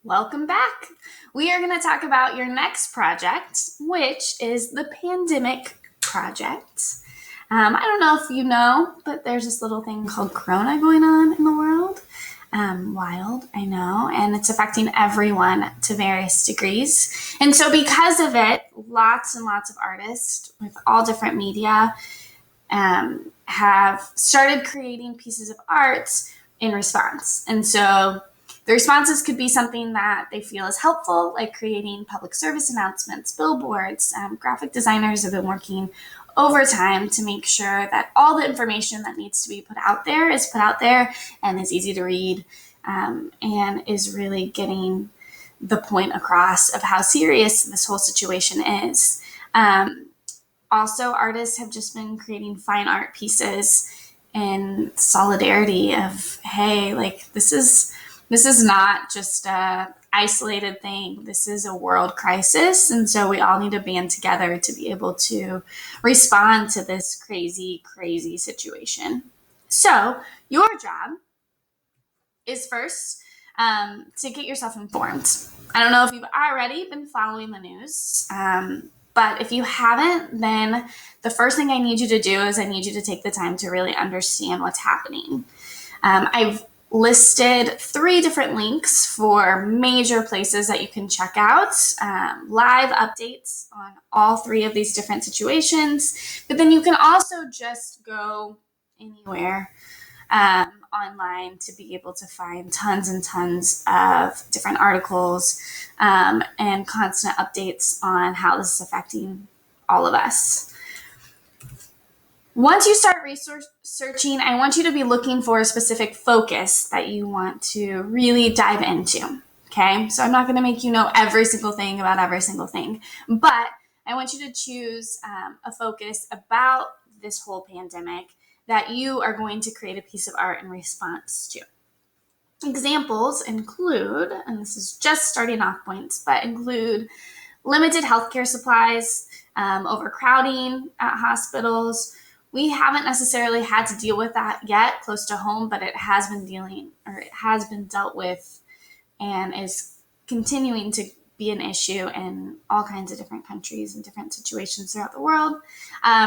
Welcome back. We are going to talk about your next project, which is the pandemic project. I don't know if you know, but there's this little thing called Corona going on in the world. Wild, I know, and it's affecting everyone to various degrees. And so because of it, lots and lots of artists with all different media have started creating pieces of art in response. And so the responses could be something that they feel is helpful, like creating public service announcements, billboards. Graphic designers have been working overtime to make sure that all the information that needs to be put out there is put out there and is easy to read, and is really getting the point across of how serious this whole situation is. Also, artists have just been creating fine art pieces in solidarity of, hey, like this is not just a isolated thing. This is a world crisis. And so we all need to band together to be able to respond to this crazy, crazy situation. So your job is first to get yourself informed. I don't know if you've already been following the news, but if you haven't, then the first thing I need you to do is I need you to take the time to really understand what's happening. I've listed 3 different links for major places that you can check out, live updates on all 3 of these different situations, but then you can also just go anywhere online to be able to find tons and tons of different articles and constant updates on how this is affecting all of us. Once you start resource searching, I want you to be looking for a specific focus that you want to really dive into, okay? So I'm not going to make you know every single thing about every single thing, but I want you to choose a focus about this whole pandemic that you are going to create a piece of art in response to. Examples include, and this is just starting off points, but include limited healthcare supplies, overcrowding at hospitals. We haven't necessarily had to deal with that yet close to home, but it has been dealt with and is continuing to be an issue in all kinds of different countries and different situations throughout the world.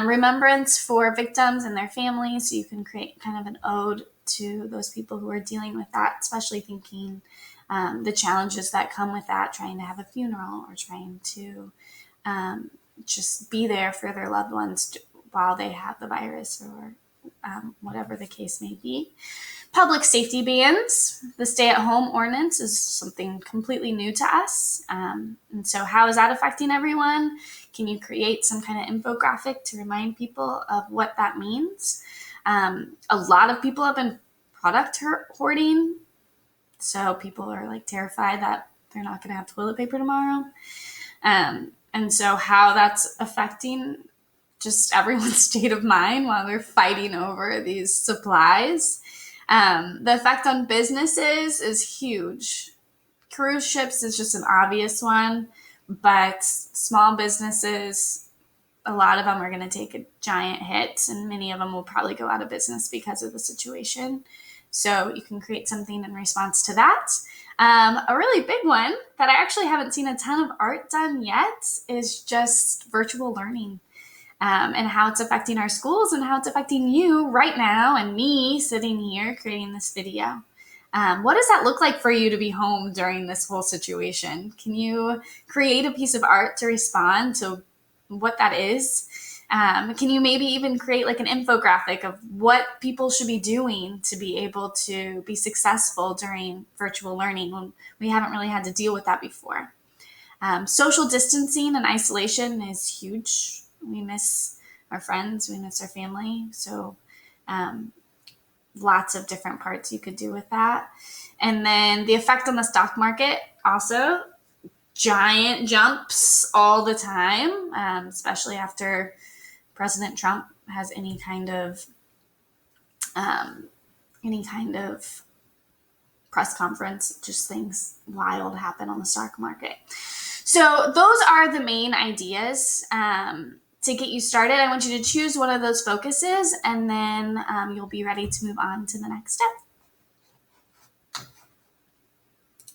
Remembrance for victims and their families, so you can create kind of an ode to those people who are dealing with that, especially thinking the challenges that come with that, trying to have a funeral or trying to just be there for their loved ones while they have the virus or whatever the case may be. Public safety bans. The stay-at-home ordinance is something completely new to us. And so how is that affecting everyone? Can you create some kind of infographic to remind people of what that means? A lot of people have been product hoarding. So people are like terrified that they're not going to have toilet paper tomorrow. And so how that's affecting just everyone's state of mind while they're fighting over these supplies. The effect on businesses is huge. Cruise ships is just an obvious one, but small businesses, a lot of them are going to take a giant hit, and many of them will probably go out of business because of the situation. So you can create something in response to that. A really big one that I actually haven't seen a ton of art done yet is just virtual learning. And how it's affecting our schools and how it's affecting you right now and me sitting here creating this video. What does that look like for you to be home during this whole situation? Can you create a piece of art to respond to what that is? Can you maybe even create like an infographic of what people should be doing to be able to be successful during virtual learning when we haven't really had to deal with that before? Social distancing and isolation is huge. We miss our friends, we miss our family. So lots of different parts you could do with that. And then the effect on the stock market, also giant jumps all the time, especially after President Trump has any kind of press conference. Just things wild happen on the stock market. So those are the main ideas. To get you started, I want you to choose one of those focuses, and then you'll be ready to move on to the next step.